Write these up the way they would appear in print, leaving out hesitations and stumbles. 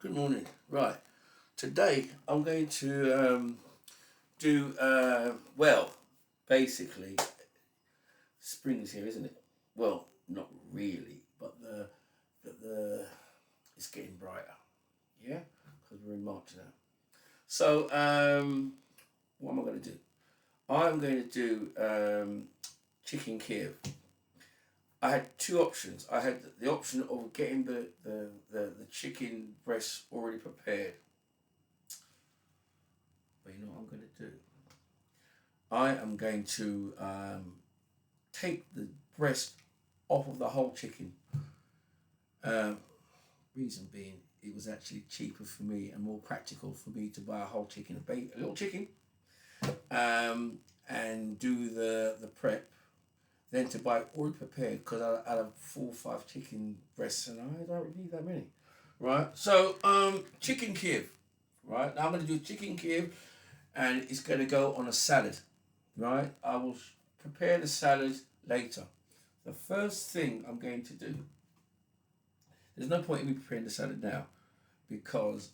Good morning. Right, today I'm going to do basically, spring is here, isn't it? Well, not really, but the it's getting brighter. Yeah, because we're in March now. So what am I going to do? I'm going to do Chicken Kiev. I had two options. I had the option of getting the chicken breast already prepared. But you know what I'm going to do? I am going to take the breast off of the whole chicken. Um, Reason being, it was actually cheaper for me and more practical for me to buy a whole chicken, a little chicken, and do the prep. Then to buy it already prepared, because I have 4 or 5 chicken breasts and I don't really need that many. Right? So Chicken Kiev. Right? Now I'm gonna do Chicken Kiev and it's gonna go on a salad. Right? I will prepare the salad later. The first thing I'm going to do, there's no point in me preparing the salad now, because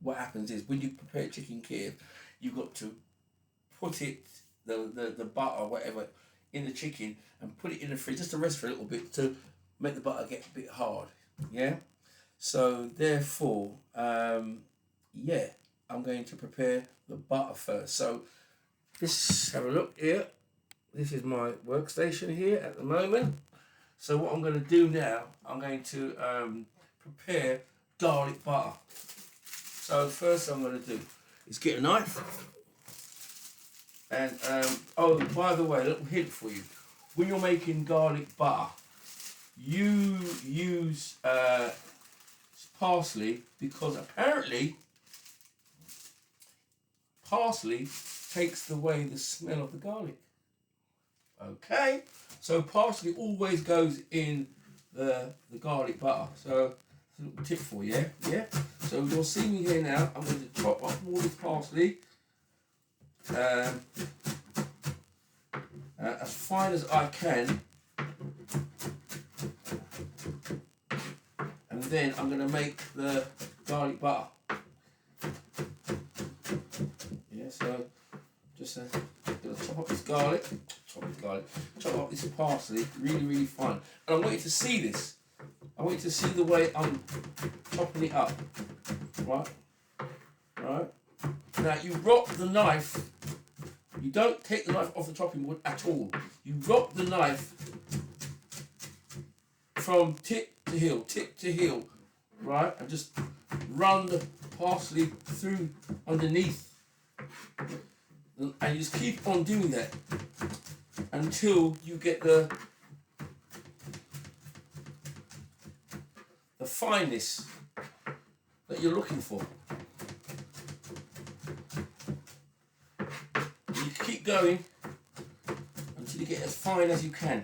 what happens is when you prepare Chicken Kiev, you've got to put it, the butter or whatever, in the chicken and put it in the fridge just to rest for a little bit to make the butter get a bit hard. Yeah. So therefore, yeah, I'm going to prepare the butter first. So let's have a look here. This is my workstation here at the moment. So what I'm going to do now, I'm going to prepare garlic butter. So first I'm going to do is get a knife. And oh, by the way, a little hint for you: when you're making garlic butter, you use parsley, because apparently parsley takes away the smell of the garlic. Okay, so parsley always goes in the garlic butter. So it's a little tip for you. Yeah. So you'll see me here now. I'm going to chop up all this parsley. As fine as I can, and then I'm going to make the garlic butter. Yeah, so just going to chop up this garlic, chop up this parsley, really fine. And I want you to see this. I want you to see the way I'm chopping it up. Right. Now you rock the knife. You don't take the knife off the chopping board at all. You rock the knife from tip to heel, right? And just run the parsley through underneath. And you just keep on doing that until you get the fineness that you're looking for. You keep going until you get as fine as you can.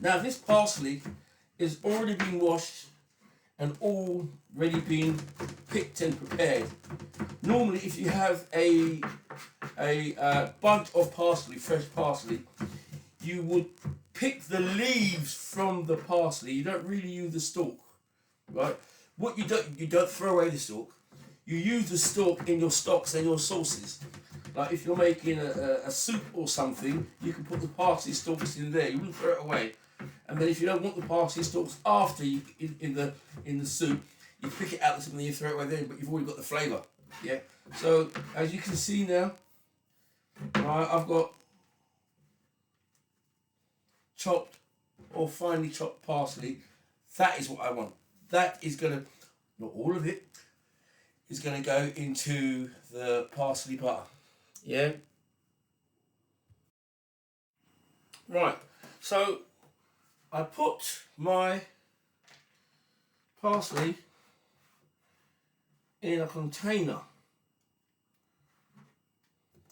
Now this parsley is already been washed and already been picked and prepared. Normally, if you have a bunch of parsley, fresh parsley, you would pick the leaves from the parsley. You don't really use the stalk, right? What you don't throw away the stalk. You use the stalk in your stocks and your sauces. Like if you're making a soup or something, you can put the parsley stalks in there. You wouldn't throw it away. And then if you don't want the parsley stalks after you in the soup, you pick it out of the soup and then you throw it away then. But you've already got the flavour. Yeah. So as you can see now, I've got chopped or finely chopped parsley. That is what I want. That is gonna, not all of it, is going to go into the parsley butter. Yeah? Right. So I put my parsley in a container.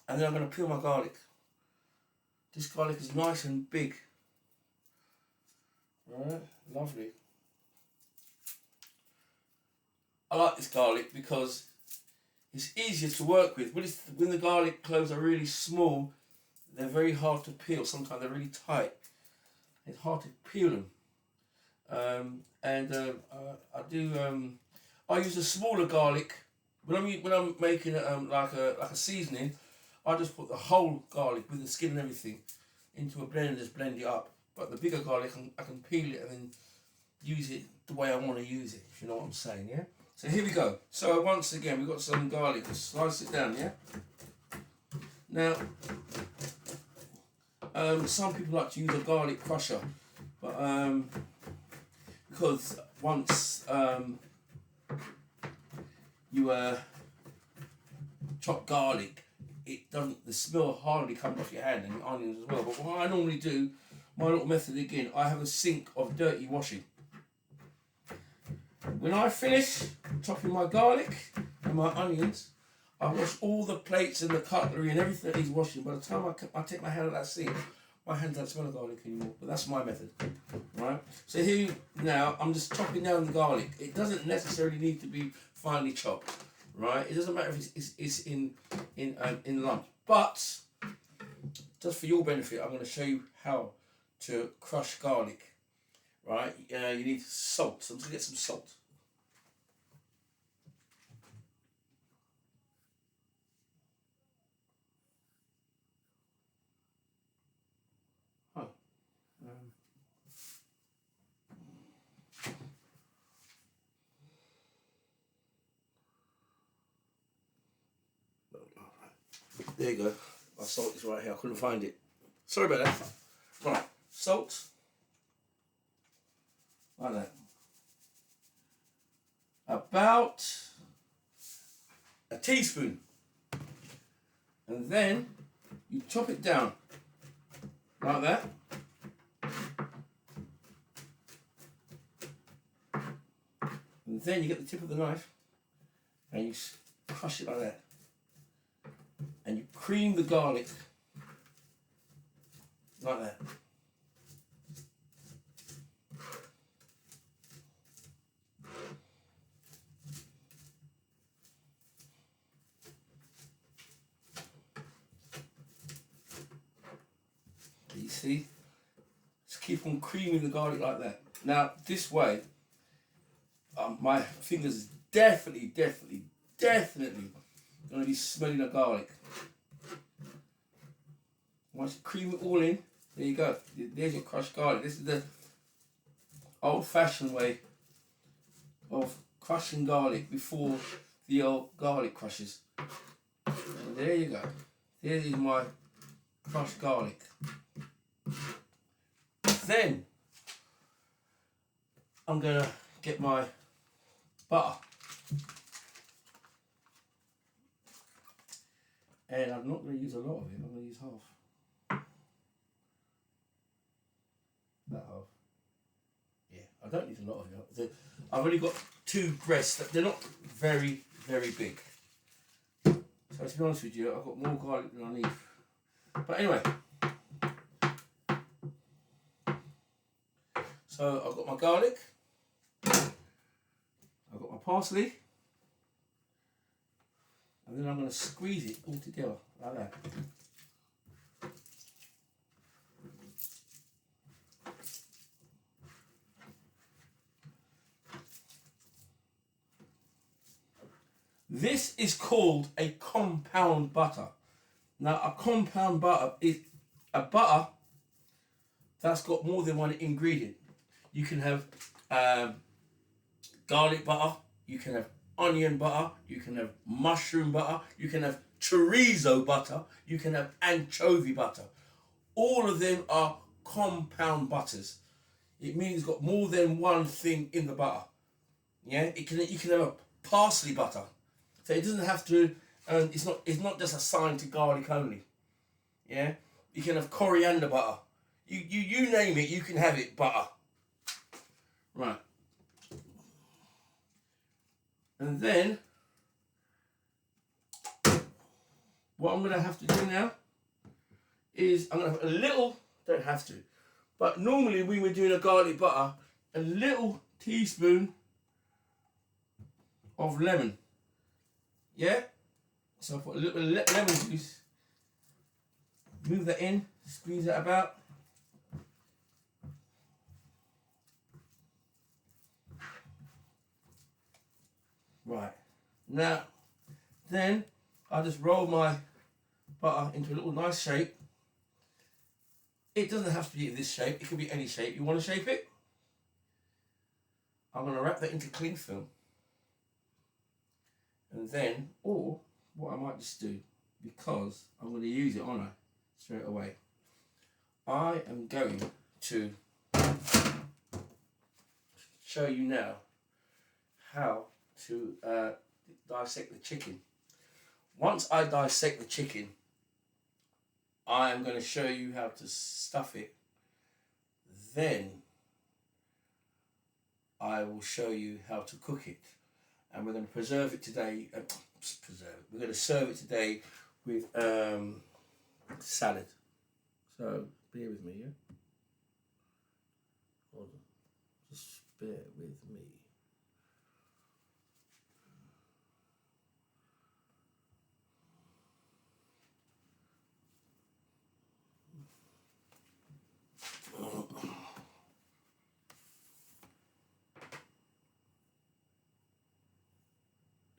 And then I'm going to peel my garlic. This garlic is nice and big. Right? Lovely. I like this garlic because it's easier to work with. When the garlic cloves are really small, they're very hard to peel. Sometimes they're really tight. It's hard to peel them. I do. I use a smaller garlic when I'm making it like a seasoning. I just put the whole garlic with the skin and everything into a blender and just blend it up. But the bigger garlic, I can peel it and then use it the way I want to use it. If you know what I'm saying, yeah. So here we go. So once again, we've got some garlic. Let's slice it down, yeah. Now, some people like to use a garlic crusher, but because once you chop garlic, it doesn't. The smell hardly comes off your hand, and your onions as well. But what I normally do, my little method again, I have a sink of dirty washing. When I finish chopping my garlic and my onions, I wash all the plates and the cutlery and everything that needs washing. By the time I take my hand out of that sink, my hands don't smell of garlic anymore. But that's my method, right? So here now, I'm just chopping down the garlic. It doesn't necessarily need to be finely chopped, right? It doesn't matter if it's in lumps. But just for your benefit, I'm going to show you how to crush garlic, right? You need salt. So I'm just going to get some salt. There you go. My salt is right here. I couldn't find it. Sorry about that. Right, salt. Like that. About a teaspoon. And then you chop it down like that. And then you get the tip of the knife and you crush it like that. And you cream the garlic like that. You see? Just keep on creaming the garlic like that. Now, this way, my fingers is definitely going to be smelling the garlic. Once you cream it all in, there you go. There's your crushed garlic. This is the old-fashioned way of crushing garlic before the old garlic crushers. And there you go. There is my crushed garlic. Then I'm going to get my butter. And I'm not going to use a lot of it. I'm going to use half. That half. Yeah, I don't need a lot of it. I've only got 2 breasts. They're not very big. So to be honest with you, I've got more garlic than I need. But anyway. So I've got my garlic. I've got my parsley. And then I'm going to squeeze it all together like that. This is called a compound butter. Now, a compound butter is a butter that's got more than one ingredient. You can have garlic butter, you can have onion butter, you can have mushroom butter, you can have chorizo butter, you can have anchovy butter. All of them are compound butters. It means it's got more than one thing in the butter. Yeah, you can have a parsley butter. So it doesn't have to. It's not just assigned to garlic only. Yeah, you can have coriander butter. You name it, you can have it. Butter. Right. And then what I'm gonna have to do now is I'm gonna have a little. Don't have to, but normally when we're doing a garlic butter, a little teaspoon of lemon. Yeah? So I put a little lemon juice, move that in, squeeze that about. Right. Now, then I just roll my butter into a little nice shape. It doesn't have to be this shape. It could be any shape. You want to shape it? I'm going to wrap that into cling film. And then, or what I might just do, because I'm going to use it, aren't I? Straight away. I am going to show you now how to dissect the chicken. Once I dissect the chicken, I am going to show you how to stuff it. Then I will show you how to cook it. And we're going to preserve it today. We're going to serve it today with salad. So bear with me, yeah? Hold on. Just bear with me.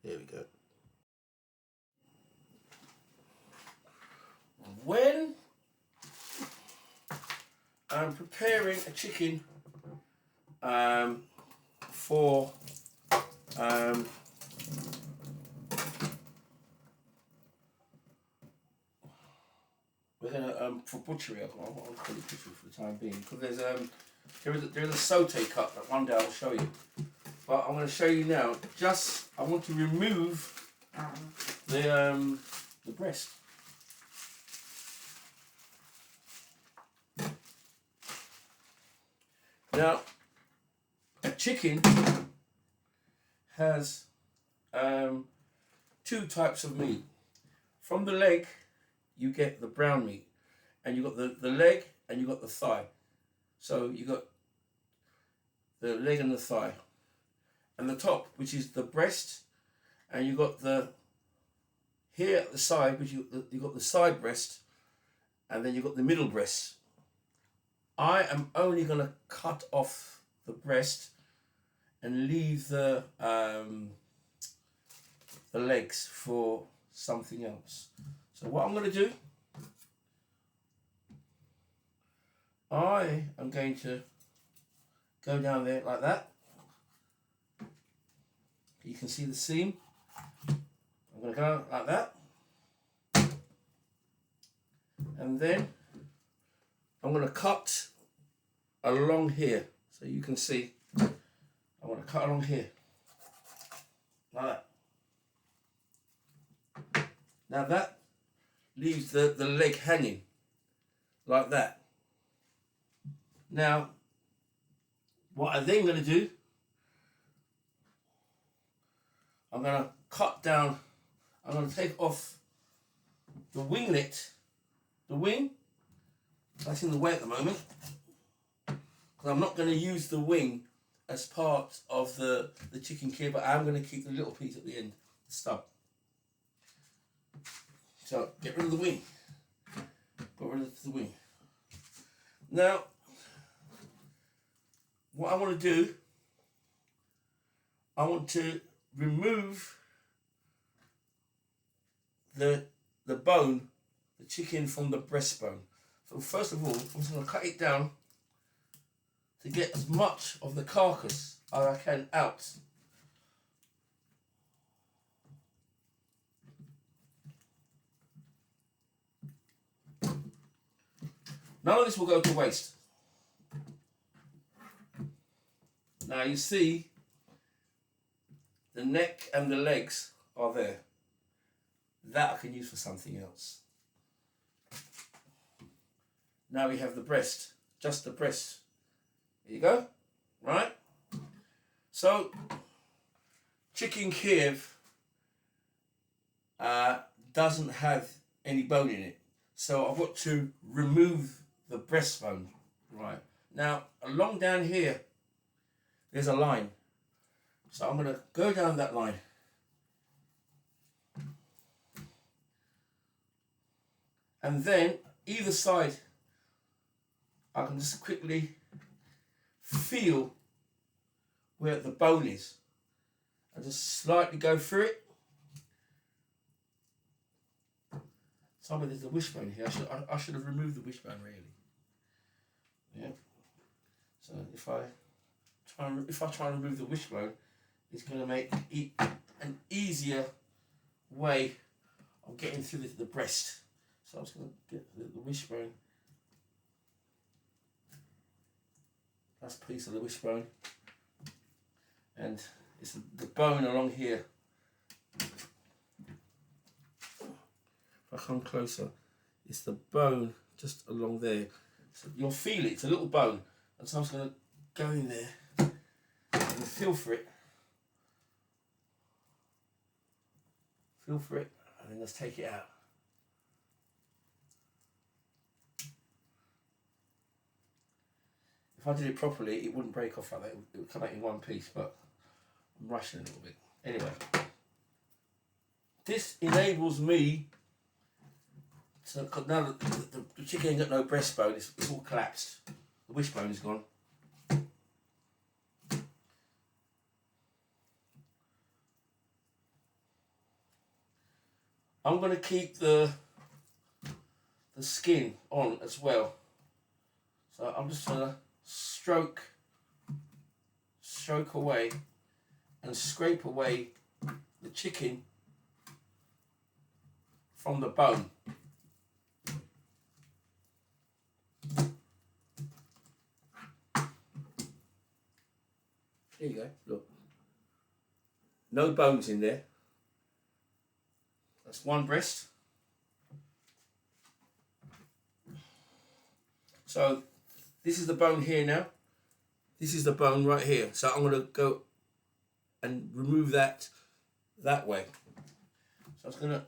There we go. When I'm preparing a chicken for we're gonna for butchery. I'll call it butchery for the time being, because there is a saute cut that one day I'll show you. But I'm going to show you now. Just I want to remove the breast. Now, a chicken has two types of meat. From the leg, you get the brown meat, and you got the leg and you got the thigh. So you got the leg and the thigh, and the top, which is the breast, and you got the here at the side, which you got the side breast, and then you got the middle breast. I am only going to cut off the breast and leave the legs for something else. So what I'm going to do, I am going to go down there like that. You can see the seam. I'm going to go like that. And then I'm going to cut along here. So you can see, I'm going to cut along here. Like that. Now that leaves the leg hanging. Like that. Now, what I'm then going to do, I'm going to cut down, I'm going to take off the winglet, the wing, that's in the way at the moment, because I'm not going to use the wing as part of the chicken Kiev, but I'm going to keep the little piece at the end, the stub. So, get rid of the wing. Got rid of the wing. Now, what I want to do, I want to remove the bone, the chicken, from the breastbone. So first of all, I'm just going to cut it down to get as much of the carcass as I can out. None of this will go to waste. Now you see the neck and the legs are there. That I can use for something else. Now we have the breast, just the breast. There you go, right? So, Chicken Kiev doesn't have any bone in it. So I've got to remove the breastbone, right? Now, along down here, there's a line. So I'm going to go down that line. And then, either side, I can just quickly feel where the bone is. and just slightly go through it. Somebody, there's a wishbone here. I should have removed the wishbone really. Yeah. So if I try and remove the wishbone, it's going to make it an easier way of getting through the breast. So I'm just going to get the wishbone. That's a piece of the wishbone, and it's the bone along here. If I come closer, it's the bone just along there. So you'll feel it, it's a little bone. And so I'm just going to go in there and feel for it. Feel for it, and then let's take it out. If I did it properly, it wouldn't break off like that. It would come out in one piece, but I'm rushing a little bit. Anyway, this enables me. So now the chicken ain't got no breastbone, it's all collapsed. The wishbone is gone. I'm going to keep the skin on as well. So I'm just going to stroke away and scrape away the chicken from the bone. There you go, look. No bones in there. That's one breast. So this is the bone here now. This is the bone right here. So I'm going to go and remove that way. So I'm just going to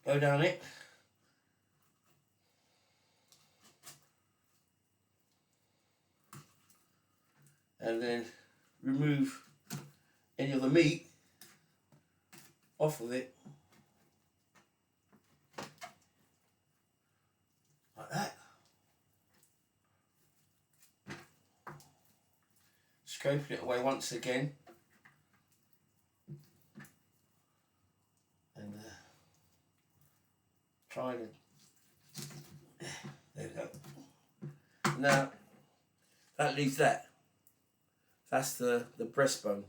go down it. And then remove any of the meat off of it. Like that. Scraping it away once again. And trying to... There we go. Now, that leaves that. That's the breastbone.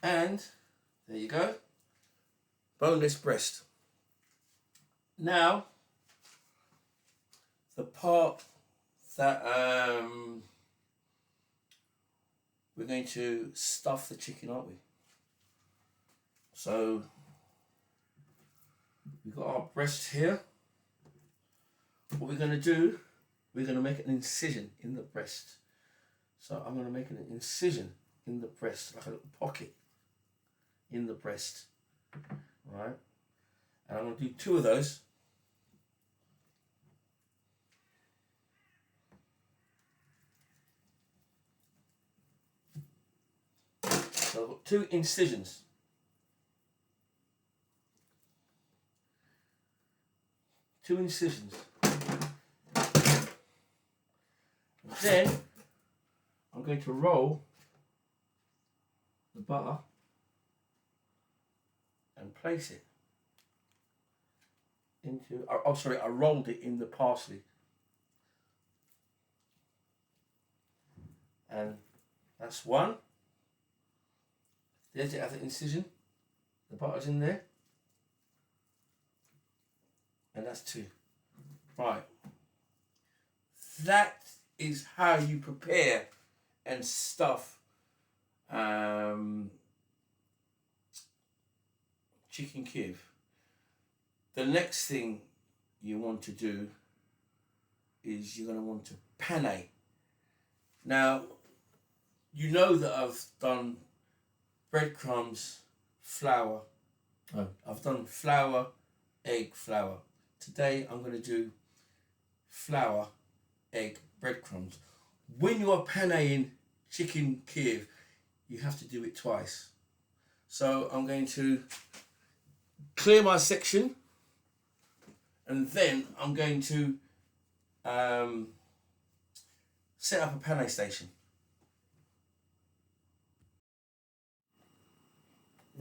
And there you go. Boneless breast. Now, the part that we're going to stuff the chicken, aren't we? So we've got our breast here. What we're going to do, we're going to make an incision in the breast. So I'm going to make an incision in the breast, like a little pocket in the breast, right? And I'm going to do 2 of those. So I've got 2 incisions. Two incisions. Then I'm going to roll the butter and place it into, oh sorry, I rolled it in the parsley. And that's 1. There's the other incision. The butter's in there. And that's 2. Right. That is how you prepare and stuff Chicken Kiev. The next thing you want to do is you're going to want to pane. Now, you know that I've done breadcrumbs, flour. Oh, I've done flour, egg, flour. Today I'm going to do flour, egg, breadcrumbs. When you are paneing Chicken Kiev, you have to do it twice. So I'm going to clear my section, and then I'm going to set up a pane station.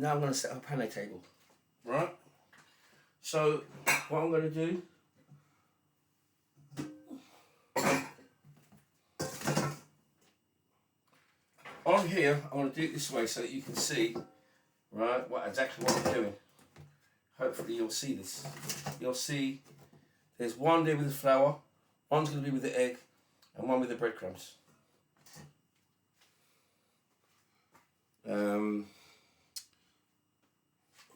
Now I'm going to set up a panne table, right? So what I'm going to do, on here, I want to do it this way so that you can see, right, exactly what I'm doing. Hopefully you'll see this. You'll see there's one there with the flour, one's going to be with the egg, and one with the breadcrumbs.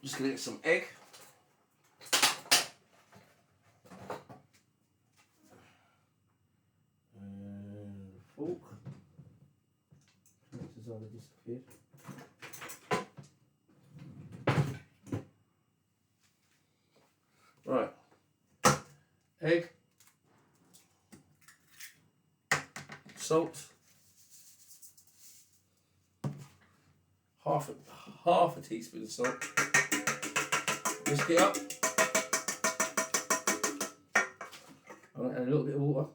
Just going to get some egg. And a fork. Tomatoes already disappeared. Right. Egg. Salt. Half a teaspoon of salt. Whisk it up. I'm going to add a little bit of water.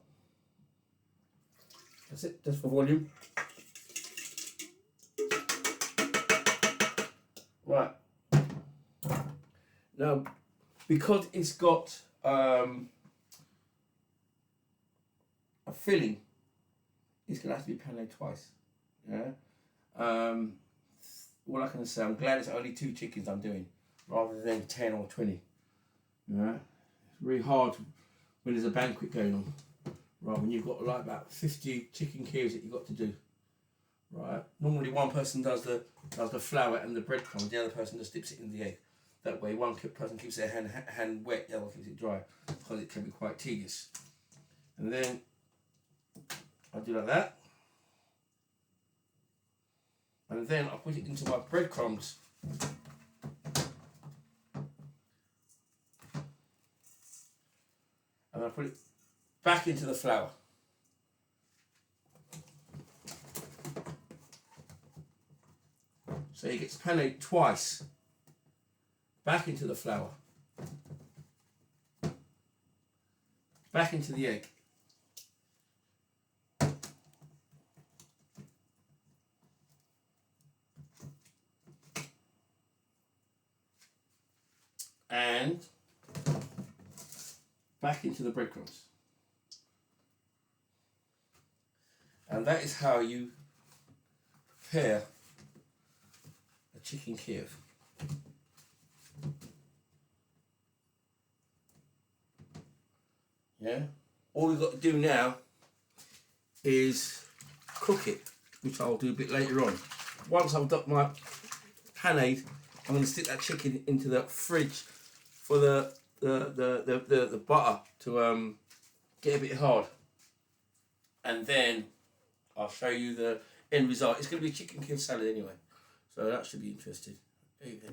That's it, just for volume. Right. Now, because it's got a filling, it's going to have to be paneed twice. Yeah. All I can say, I'm glad it's only 2 chickens I'm doing, rather than 10 or 20. Yeah. It's really hard when there's a banquet going on. Right, when you've got like about 50 chicken Kievs that you've got to do. Right. Normally one person does the flour and the breadcrumbs, the other person just dips it in the egg. That way one person keeps their hand wet, the other one keeps it dry, because it can be quite tedious. And then I do like that. And then I put it into my breadcrumbs. And I put it back into the flour. So it gets paneed twice. Back into the flour. Back into the egg. And back into the breadcrumbs. And that is how you prepare a chicken Kiev. Yeah? All you've got to do now is cook it, which I'll do a bit later on. Once I've got my panade, I'm going to stick that chicken into the fridge for the butter to get a bit hard. And then I'll show you the end result. It's going to be a chicken Kiev salad anyway, so that should be interesting. There you go.